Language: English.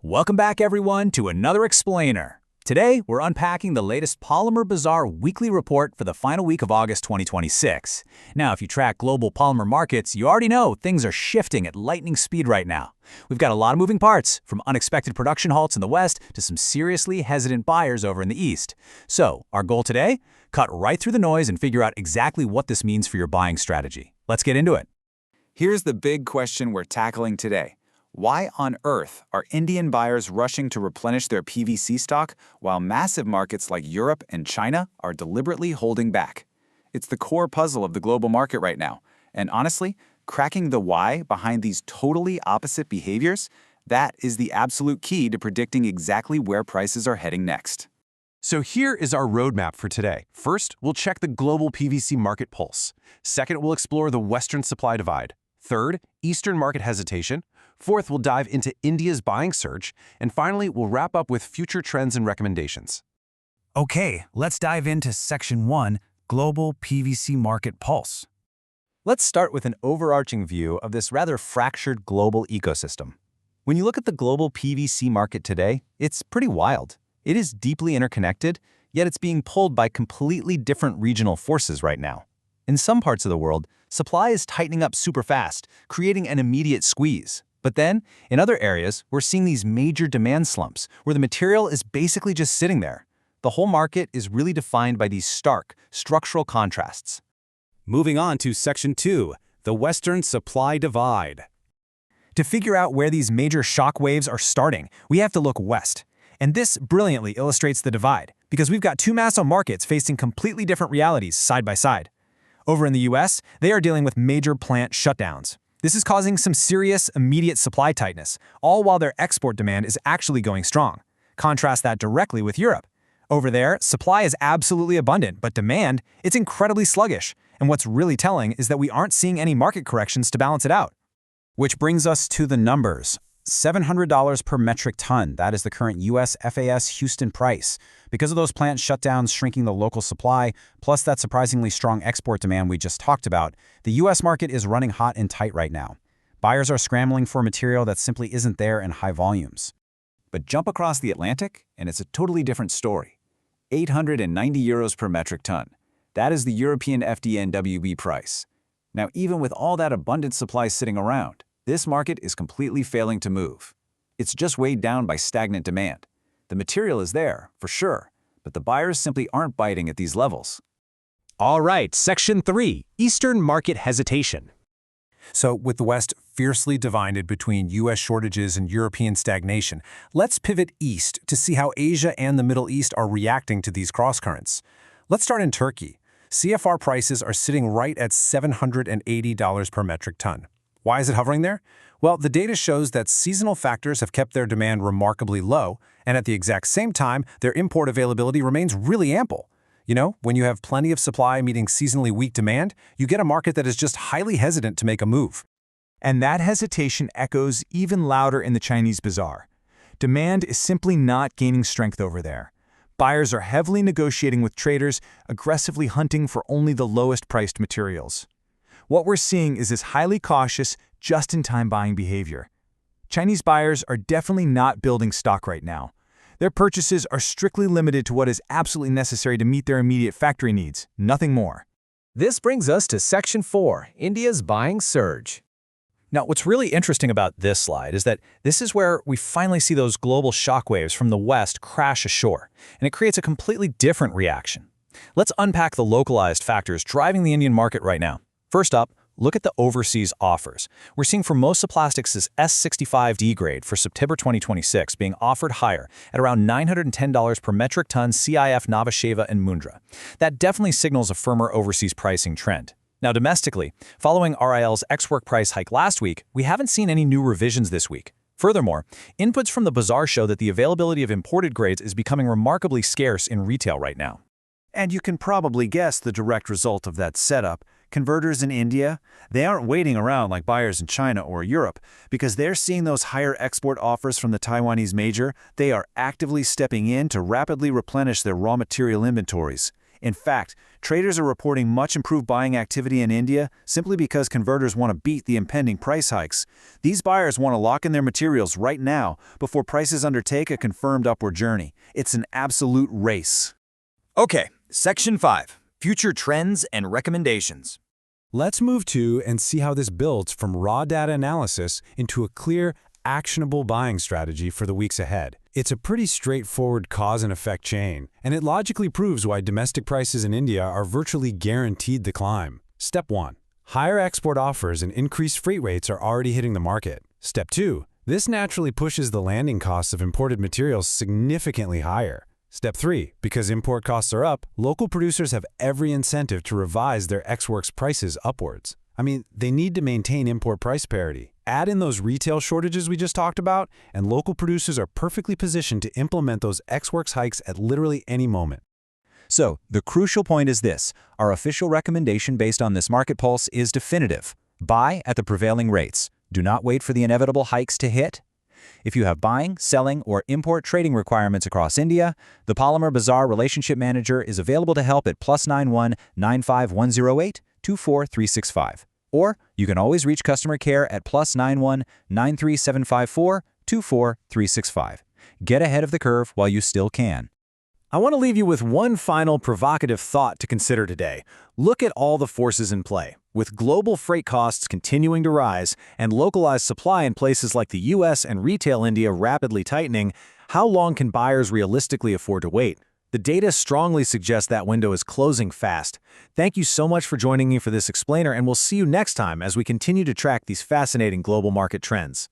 Welcome back, everyone, to another Explainer. Today, we're unpacking the latest Polymer Bazaar weekly report for the final week of August 2026. Now, if you track global polymer markets, you already know things are shifting at lightning speed right now. We've got a lot of moving parts, from unexpected production halts in the West to some seriously hesitant buyers over in the East. So, our goal today? Cut right through the noise and figure out exactly what this means for your buying strategy. Let's get into it. Here's the big question we're tackling today. Why on earth are Indian buyers rushing to replenish their PVC stock while massive markets like Europe and China are deliberately holding back? It's the core puzzle of the global market right now. And honestly, cracking the why behind these totally opposite behaviors, that is the absolute key to predicting exactly where prices are heading next. So here is our roadmap for today. First, we'll check the global PVC market pulse. Second, we'll explore the Western supply divide. Third, Eastern market hesitation. Fourth, we'll dive into India's buying surge. And finally, we'll wrap up with future trends and recommendations. Okay, let's dive into Section 1, Global PVC Market Pulse. Let's start with an overarching view of this rather fractured global ecosystem. When you look at the global PVC market today, it's pretty wild. It is deeply interconnected, yet it's being pulled by completely different regional forces right now. In some parts of the world, supply is tightening up super fast, creating an immediate squeeze. But then, in other areas, we're seeing these major demand slumps where the material is basically just sitting there. The whole market is really defined by these stark, structural contrasts. Moving on to Section 2, the Western supply divide. To figure out where these major shock waves are starting, we have to look west. And this brilliantly illustrates the divide, because we've got two massive markets facing completely different realities side by side. Over in the US, they are dealing with major plant shutdowns. This is causing some serious, immediate supply tightness, all while their export demand is actually going strong. Contrast that directly with Europe. Over there, supply is absolutely abundant, but demand, it's incredibly sluggish. And what's really telling is that we aren't seeing any market corrections to balance it out. Which brings us to the numbers. $700 per metric ton, that is the current US FAS Houston price. Because of those plant shutdowns shrinking the local supply, plus that surprisingly strong export demand we just talked about, the US market is running hot and tight right now. Buyers are scrambling for material that simply isn't there in high volumes. But jump across the Atlantic, and it's a totally different story. 890 euros per metric ton. That is the European FDNWB price. Now, even with all that abundant supply sitting around, this market is completely failing to move. It's just weighed down by stagnant demand. The material is there, for sure, but the buyers simply aren't biting at these levels. All right, Section 3, Eastern market hesitation. So with the West fiercely divided between US shortages and European stagnation, let's pivot east to see how Asia and the Middle East are reacting to these crosscurrents. Let's start in Turkey. CFR prices are sitting right at $780 per metric ton. Why is it hovering there? Well, the data shows that seasonal factors have kept their demand remarkably low, and at the exact same time, their import availability remains really ample. You know, when you have plenty of supply meeting seasonally weak demand, you get a market that is just highly hesitant to make a move. And that hesitation echoes even louder in the Chinese bazaar. Demand is simply not gaining strength over there. Buyers are heavily negotiating with traders, aggressively hunting for only the lowest priced materials. What we're seeing is this highly cautious, just-in-time buying behavior. Chinese buyers are definitely not building stock right now. Their purchases are strictly limited to what is absolutely necessary to meet their immediate factory needs, nothing more. This brings us to Section 4, India's buying surge. Now, what's really interesting about this slide is that this is where we finally see those global shockwaves from the West crash ashore, and it creates a completely different reaction. Let's unpack the localized factors driving the Indian market right now. First up, look at the overseas offers. We're seeing for most of Plastics' S65D grade for September 2026 being offered higher at around $910 per metric ton CIF Navasheva and Mundra. That definitely signals a firmer overseas pricing trend. Now domestically, following RIL's ex-work price hike last week, we haven't seen any new revisions this week. Furthermore, inputs from the bazaar show that the availability of imported grades is becoming remarkably scarce in retail right now. And you can probably guess the direct result of that setup. Converters in India, they aren't waiting around like buyers in China or Europe because they're seeing those higher export offers from the Taiwanese major. They are actively stepping in to rapidly replenish their raw material inventories. In fact, traders are reporting much improved buying activity in India simply because converters want to beat the impending price hikes. These buyers want to lock in their materials right now before prices undertake a confirmed upward journey. It's an absolute race. Okay, Section 5. Future Trends and Recommendations. Let's move to and see how this builds from raw data analysis into a clear, actionable buying strategy for the weeks ahead. It's a pretty straightforward cause and effect chain, and it logically proves why domestic prices in India are virtually guaranteed to climb. Step 1. Higher export offers and increased freight rates are already hitting the market. Step 2. This naturally pushes the landing costs of imported materials significantly higher. Step 3. Because import costs are up, local producers have every incentive to revise their ex-works prices upwards. I mean, they need to maintain import price parity. Add in those retail shortages we just talked about, and local producers are perfectly positioned to implement those ex-works hikes at literally any moment. So, the crucial point is this. Our official recommendation based on this market pulse is definitive. Buy at the prevailing rates. Do not wait for the inevitable hikes to hit. If you have buying, selling, or import trading requirements across India, the Polymer Bazaar Relationship Manager is available to help at +91 95108 24365. Or you can always reach customer care at +91 93754 24365. Get ahead of the curve while you still can. I want to leave you with one final provocative thought to consider today. Look at all the forces in play. With global freight costs continuing to rise and localized supply in places like the US and retail India rapidly tightening, how long can buyers realistically afford to wait? The data strongly suggests that window is closing fast. Thank you so much for joining me for this explainer, and we'll see you next time as we continue to track these fascinating global market trends.